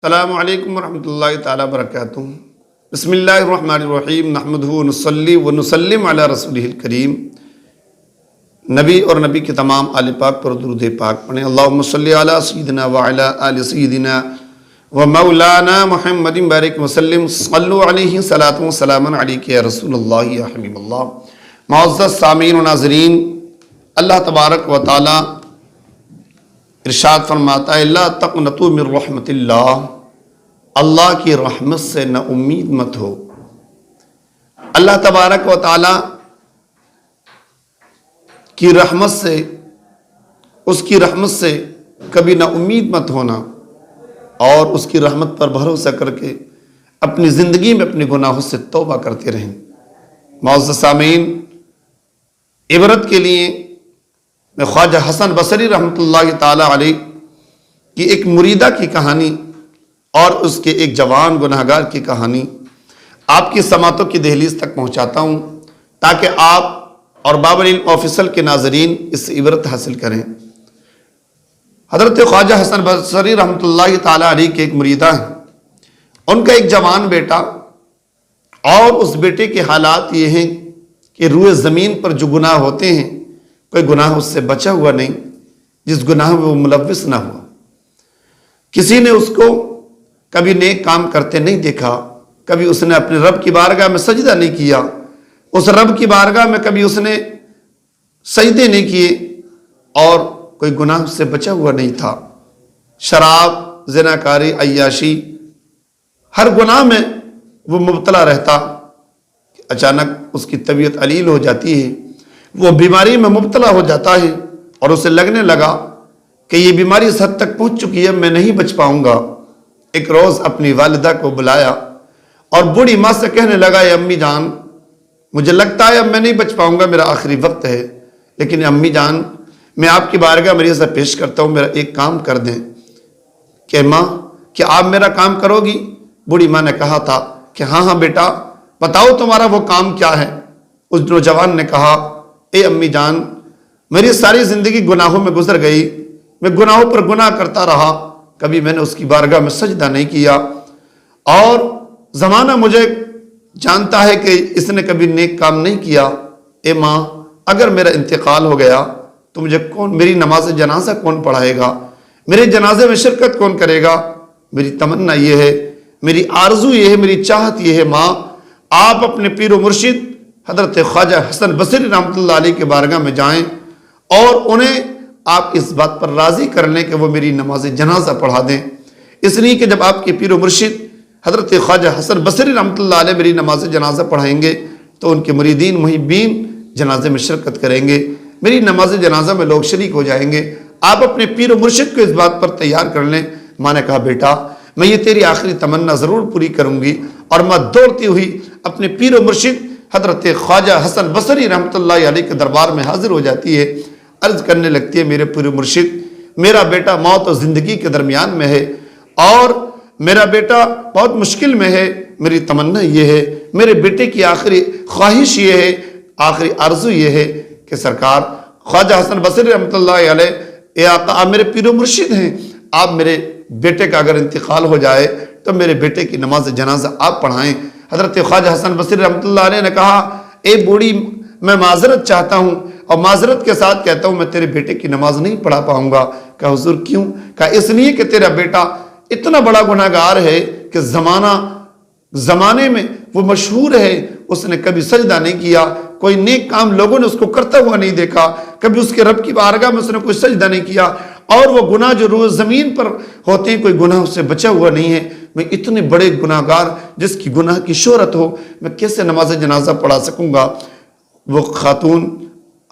السلام علیکم ورحمۃ اللہ تعالیٰ وبرکاتہ۔ بسم اللہ الرحمن الرحیم، نحمدہ ونصلی ونسلم علی رسولہ الکریم۔ نبی اور نبی کے تمام آل پاک پر درود پاک پڑھیں۔ اللہم صلی علی سیدنا وعلی آل سیدنا ومولانا محمد بارک وسلم، صلو علیہ صلاۃ و سلام علیک یا رسول اللہ یا حبیب اللہ۔ معزز سامعین و ناظرین، اللہ تبارک و تعالی ارشاد فرماتا ہے لا تقنطوا من رحمت اللہ، اللہ کی رحمت سے نہ امید مت ہو۔ اللہ تبارک و تعالی کی رحمت سے، اس کی رحمت سے کبھی نہ امید مت ہونا اور اس کی رحمت پر بھروسہ کر کے اپنی زندگی میں اپنے گناہوں سے توبہ کرتے رہیں۔ معزز سامعین، عبرت کے لیے میں خواجہ حسن بصری رحمۃ اللہ تعالی علیہ کی ایک مریدہ کی کہانی اور اس کے ایک جوان گناہگار کی کہانی آپ کی سماعتوں کی دہلیز تک پہنچاتا ہوں تاکہ آپ اور باب العلم آفیشل کے ناظرین اس سے عبرت حاصل کریں۔ حضرت خواجہ حسن بصری رحمۃ اللہ تعالی علیہ کے ایک مریدہ ہیں، ان کا ایک جوان بیٹا، اور اس بیٹے کے حالات یہ ہیں کہ روئے زمین پر جو گناہ ہوتے ہیں کوئی گناہ اس سے بچا ہوا نہیں جس گناہ میں وہ ملوث نہ ہوا۔ کسی نے اس کو کبھی نیک کام کرتے نہیں دیکھا، کبھی اس نے اپنے رب کی بارگاہ میں سجدہ نہیں کیا، اس رب کی بارگاہ میں کبھی اس نے سجدے نہیں کیے، اور کوئی گناہ اس سے بچا ہوا نہیں تھا۔ شراب، زناکاری، عیاشی، ہر گناہ میں وہ مبتلا رہتا۔ اچانک اس کی طبیعت علیل ہو جاتی ہے، وہ بیماری میں مبتلا ہو جاتا ہے، اور اسے لگنے لگا کہ یہ بیماری اس حد تک پہنچ چکی ہے میں نہیں بچ پاؤں گا۔ ایک روز اپنی والدہ کو بلایا اور بوڑھی ماں سے کہنے لگا اے امی جان، مجھے لگتا ہے اب میں نہیں بچ پاؤں گا، میرا آخری وقت ہے، لیکن امی جان میں آپ کی بارگاہ مریضہ پیش کرتا ہوں، میرا ایک کام کر دیں۔ کہ ماں کیا آپ میرا کام کرو گی؟ بوڑھی ماں نے کہا تھا کہ ہاں بیٹا بتاؤ تمہارا وہ کام کیا ہے۔ اس نوجوان نے کہا اے امی جان، میری ساری زندگی گناہوں میں گزر گئی، میں گناہوں پر گناہ کرتا رہا، کبھی میں نے اس کی بارگاہ میں سجدہ نہیں کیا، اور زمانہ مجھے جانتا ہے کہ اس نے کبھی نیک کام نہیں کیا۔ اے ماں اگر میرا انتقال ہو گیا تو مجھے میری نماز جنازہ کون پڑھائے گا، میرے جنازے میں شرکت کون کرے گا؟ میری تمنا یہ ہے، میری آرزو یہ ہے، میری چاہت یہ ہے ماں آپ اپنے پیر و مرشد حضرت خواجہ حسن بصری رحمۃ اللہ علیہ کے بارگاہ میں جائیں اور انہیں آپ اس بات پر راضی کر لیں کہ وہ میری نماز جنازہ پڑھا دیں، اس لیے کہ جب آپ کے پیر و مرشد حضرت خواجہ حسن بصری رحمۃ اللہ علیہ میری نماز جنازہ پڑھائیں گے تو ان کے مریدین محبین جنازے میں شرکت کریں گے، میری نماز جنازہ میں لوگ شریک ہو جائیں گے، آپ اپنے پیر و مرشد کو اس بات پر تیار کر لیں۔ ماں نے کہا بیٹا میں یہ تیری آخری تمنا ضرور پوری کروں گی، اور میں دوڑتی ہوئی اپنے پیر و مرشد حضرت خواجہ حسن بصری رحمۃ اللہ علیہ کے دربار میں حاضر ہو جاتی ہے، عرض کرنے لگتی ہے میرے پیر و مرشد میرا بیٹا موت اور زندگی کے درمیان میں ہے، اور میرا بیٹا بہت مشکل میں ہے، میری تمنا یہ ہے، میرے بیٹے کی آخری خواہش یہ ہے، آخری آرزو یہ ہے کہ سرکار خواجہ حسن بصری رحمۃ اللہ علیہ، اے آقا آپ میرے پیر و مرشد ہیں، آپ میرے بیٹے کا اگر انتقال ہو جائے تو میرے بیٹے کی نماز جنازہ آپ پڑھائیں۔ حضرت خواجہ حسن بصری رحمۃ اللہ علیہ نے کہا اے بوڑھی میں معذرت چاہتا ہوں، اور معذرت کے ساتھ کہتا ہوں میں تیرے بیٹے کی نماز نہیں پڑھا پاؤں گا۔ کہا حضور کیوں؟ کہا اس لیے کہ تیرا بیٹا اتنا بڑا گناہگار ہے کہ زمانے میں وہ مشہور ہے، اس نے کبھی سجدہ نہیں کیا، کوئی نیک کام لوگوں نے اس کو کرتا ہوا نہیں دیکھا، کبھی اس کے رب کی بارگاہ میں اس نے کوئی سجدہ نہیں کیا، اور وہ گناہ جو روز زمین پر ہوتے ہیں کوئی گناہ اس سے بچا ہوا نہیں ہے۔ میں اتنے بڑے گناہگار جس کی گناہ کی شہرت ہو میں کیسے نماز جنازہ پڑھا سکوں گا؟ وہ خاتون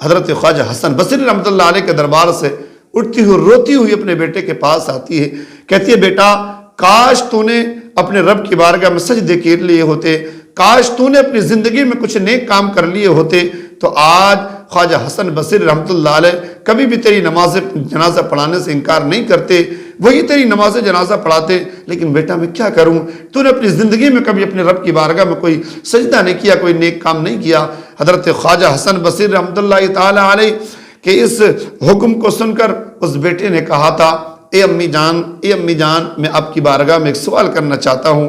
حضرت خواجہ حسن بصری رحمۃ اللہ علیہ کے دربار سے اٹھتی ہوئی روتی ہوئی اپنے بیٹے کے پاس آتی ہے، کہتی ہے بیٹا کاش تو نے اپنے رب کی بارگاہ میں سجدے کر لیے ہوتے، کاش تو نے اپنی زندگی میں کچھ نیک کام کر لیے ہوتے تو آج خواجہ حسن بصری رحمۃ اللہ علیہ کبھی بھی تیری نماز جنازہ پڑھانے سے انکار نہیں کرتے، وہی تیری نماز جنازہ پڑھاتے۔ لیکن بیٹا میں کیا کروں، تو نے اپنی زندگی میں کبھی اپنے رب کی بارگاہ میں کوئی سجدہ نہیں کیا، کوئی نیک کام نہیں کیا۔ حضرت خواجہ حسن بصری رحمۃ اللہ تعالی علیہ کہ اس حکم کو سن کر اس بیٹے نے کہا تھا اے امی جان میں آپ کی بارگاہ میں ایک سوال کرنا چاہتا ہوں۔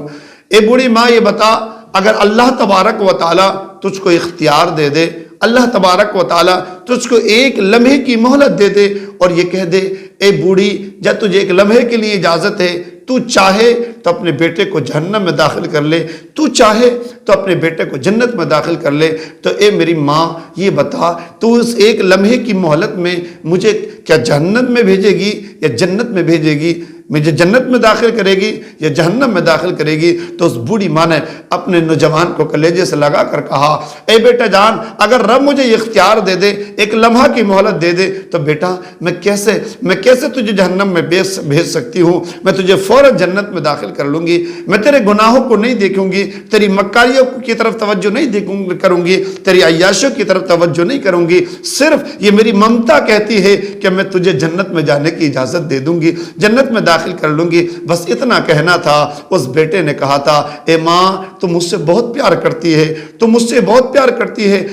اے بوڑھی ماں یہ بتا، اگر اللہ تبارک و تعالیٰ تجھ کو اختیار دے دے، اللہ تبارک و تعالیٰ تجھ کو ایک لمحے کی مہلت دے دے اور یہ کہہ دے اے بوڑھی جب تجھے ایک لمحے کے لیے اجازت ہے، تو چاہے تو اپنے بیٹے کو جہنم میں داخل کر لے، تو چاہے تو اپنے بیٹے کو جنت میں داخل کر لے، تو اے میری ماں یہ بتا تو اس ایک لمحے کی مہلت میں مجھے کیا جہنم میں بھیجے گی یا جنت میں بھیجے گی؟ مجھے جنت میں داخل کرے گی یا جہنم میں داخل کرے گی؟ تو اس بوڑھی ماں نے اپنے نوجوان کو کلیجے سے لگا کر کہا اے بیٹا جان، اگر رب مجھے یہ اختیار دے دے، ایک لمحہ کی مہلت دے دے، تو بیٹا میں کیسے تجھے جہنم میں بھیج سکتی ہوں؟ میں تجھے فوراً جنت میں داخل کر لوں گی، میں تیرے گناہوں کو نہیں دیکھوں گی، تیری مکاریوں کی طرف توجہ نہیں کروں گی، تیری عیاشیوں کی طرف توجہ نہیں کروں گی، صرف یہ میری ممتا کہتی ہے کہ میں تجھے جنت میں جانے کی اجازت دے دوں گی، جنت میں داخل کر لوں گی۔ بس اتنا کہنا تھا۔ اس بیٹے نے کہا تھا اے ماں تو مجھ سے بہت پیار کرتی ہے، تو مجھ سے بہت پیار کرتی ہے،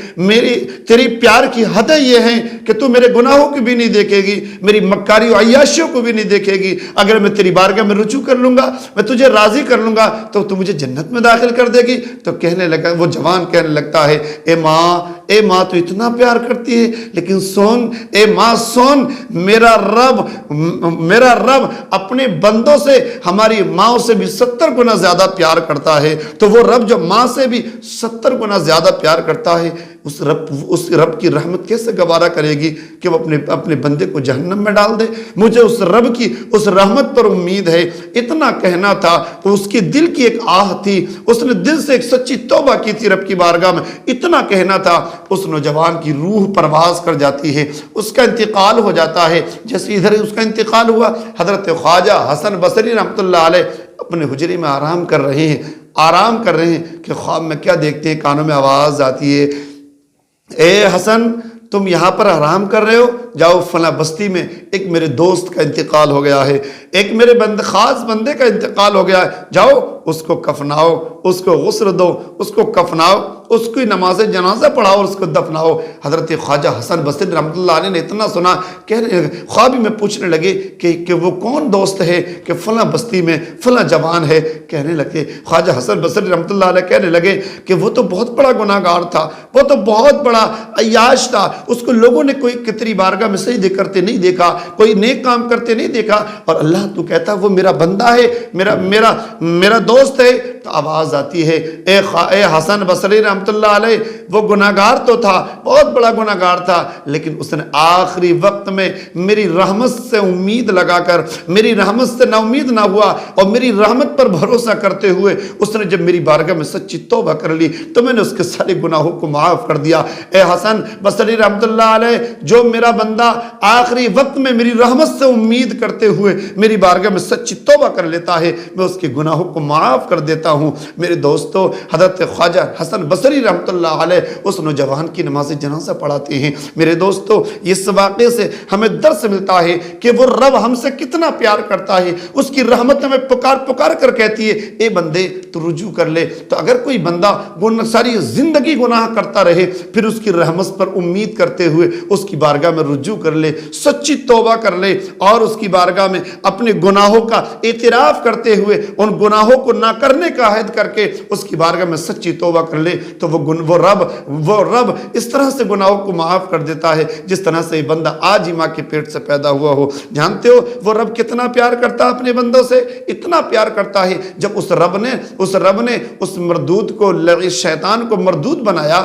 تیری پیار کی حدیں یہ ہیں کہ تو میرے گناہوں کو بھی نہیں دیکھے گی، میری مکاری و عیاشیوں کو بھی نہیں دیکھے گی، اگر میں تیری بارگاہ میں رجوع کر لوں گا، میں تجھے راضی کر لوں گا تو تو مجھے جنت میں داخل کر دے گی۔ تو کہنے لگا، وہ جوان کہنے لگتا ہے اے ماں تو اتنا پیار کرتی ہے، لیکن سن اے ماں سن، میرا رب اپنے بندوں سے ہماری ماں سے بھی 70 گنا زیادہ پیار کرتا ہے، تو وہ رب جو ماں سے بھی 70 گنا زیادہ پیار کرتا ہے، اس رب کی رحمت کیسے گوارا کرے گی کہ وہ اپنے بندے کو جہنم میں ڈال دے؟ مجھے اس رب کی اس رحمت پر امید ہے۔ اتنا کہنا تھا، اس کی دل کی ایک آہ تھی، اس نے دل سے ایک سچی توبہ کی تھی رب کی بارگاہ میں، اتنا کہنا تھا، اس نوجوان کی روح پرواز کر جاتی ہے، اس کا انتقال ہو جاتا ہے۔ جیسے ادھر اس کا انتقال ہوا، حضرت خواجہ حسن بصری رحمۃ اللہ علیہ اپنے حجرے میں آرام کر رہے ہیں کہ خواب میں کیا دیکھتے ہیں، کانوں میں آواز آتی ہے اے حسن تم یہاں پر آرام کر رہے ہو، جاؤ فلاں بستی میں ایک میرے دوست کا انتقال ہو گیا ہے، ایک میرے خاص بندے کا انتقال ہو گیا ہے، جاؤ اس کو کفناؤ، اس کو غسل دو، اس کو کفناؤ، اس کی نماز جنازہ پڑھاؤ اور اس کو دفناؤ۔ حضرت خواجہ حسن بصری رحمۃ اللہ علیہ نے اتنا سنا، خوابی میں پوچھنے لگے کہ وہ کون دوست ہے کہ فلاں بستی میں فلاں جوان ہے؟ کہنے لگے خواجہ حسن بصری رحمۃ اللہ علیہ کہنے لگے کہ وہ تو بہت بڑا گناہ گار تھا، وہ تو بہت بڑا عیاش تھا، اس کو لوگوں نے کوئی کتری بارگاہ میں سجدے کرتے نہیں دیکھا، کوئی نیک کام کرتے نہیں دیکھا، اور اللہ تو کہتا وہ میرا بندہ ہے، میرا دوست ہے۔ تو آواز آتی ہے اے حسن بصری رحمۃ اللہ علیہ، وہ گناہ گار تو تھا، بہت بڑا گناہ گار تھا، لیکن اس نے آخری وقت میں میری رحمت سے امید لگا کر میری رحمت سے نا امید نہ ہوا، اور میری رحمت پر بھروسہ کرتے ہوئے اس نے جب میری بارگاہ میں سچی توبہ کر لی تو میں نے اس کے سارے گناہوں کو معاف کر دیا۔ اے حسن بصری رحمۃ اللہ علیہ، جو میرا بندہ آخری وقت میں میری رحمت سے امید کرتے ہوئے میری بارگاہ میں سچی توبہ کر لیتا ہے، میں اس کے گناہوں کو معاف کر دیتا ہوں۔ میرے دوستو، حضرت خواجہ حسن بصری رحمۃ اللہ علیہ اس نوجوان کی نماز جنازہ پڑھاتے ہیں۔ میرے دوستو، اس واقعے سے ہمیں درس ملتا ہے کہ وہ رب ہم سے کتنا پیار کرتا ہے، اس کی رحمت ہمیں پکار کر کہتی ہے اے بندے تو رجوع کر لے۔ تو اگر کوئی بندہ ساری زندگی گناہ کرتا رہے، پھر اس کی رحمت پر امید کرتے ہوئے اس کی بارگاہ میں رجوع کر لے، سچی توبہ کر لے، اور اس کی بارگاہ میں اپنے گناہوں کا اعتراف کرتے ہوئے ان گناہوں کو نہ کرنے کا عہد کر کے اس کی بارگاہ میں سچی توبہ کر لے، تو وہ رب اس طرح سے گناہوں کو معاف کر دیتا ہے جس طرح سے یہ بندہ آج ہی ماں کے پیٹ سے پیدا ہوا ہو۔ جانتے ہو وہ رب کتنا پیار کرتا ہے اپنے بندوں سے؟ اتنا پیار کرتا ہے جب اس رب نے اس مردود کو، شیطان کو مردود بنایا،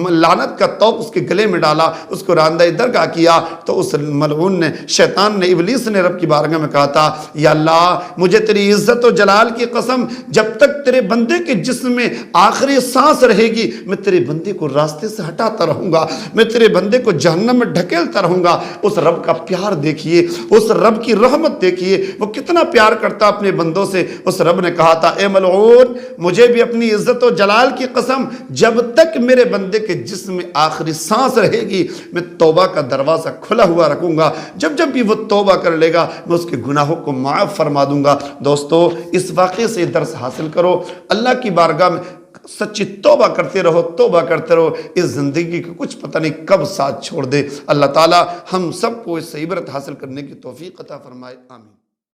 لعنت کا توق اس کے گلے میں ڈالا، اس کو راندہ درگاہ کیا، تو اس ملعون نے، شیطان نے، ابلیس نے رب کی بارگاہ میں کہا تھا یا اللہ مجھے تیری عزت و جلال کی قسم، جب تک تیرے بندے کے جسم میں آخری سانس رہے گی میں تیرے بندے کو راستے سے ہٹاتا رہوں گا، میں تیرے بندے کو جہنم میں ڈھکیلتا رہوں گا۔ اس رب کا پیار دیکھیے، اس رب کی رحمت دیکھیے، وہ کتنا پیار کرتا اپنے بندوں سے۔ اس رب نے کہا تھا اے ملعون مجھے بھی اپنی عزت و جلال کی قسم، جب تک میرے بندے کے جسم میں آخری سانس رہے گی میں توبہ کا دروازہ کھلا ہوا رکھوں گا، جب بھی وہ توبہ کر لے گا میں اس کے گناہوں کو معاف فرما دوں گا۔ دوستو، اس واقعے سے درس حاصل کرو، اللہ کی بارگاہ میں سچی توبہ کرتے رہو، اس زندگی کا کچھ پتہ نہیں کب ساتھ چھوڑ دے۔ اللہ تعالی ہم سب کو اس سے عبرت حاصل کرنے کی توفیق عطا فرمائے، آمین۔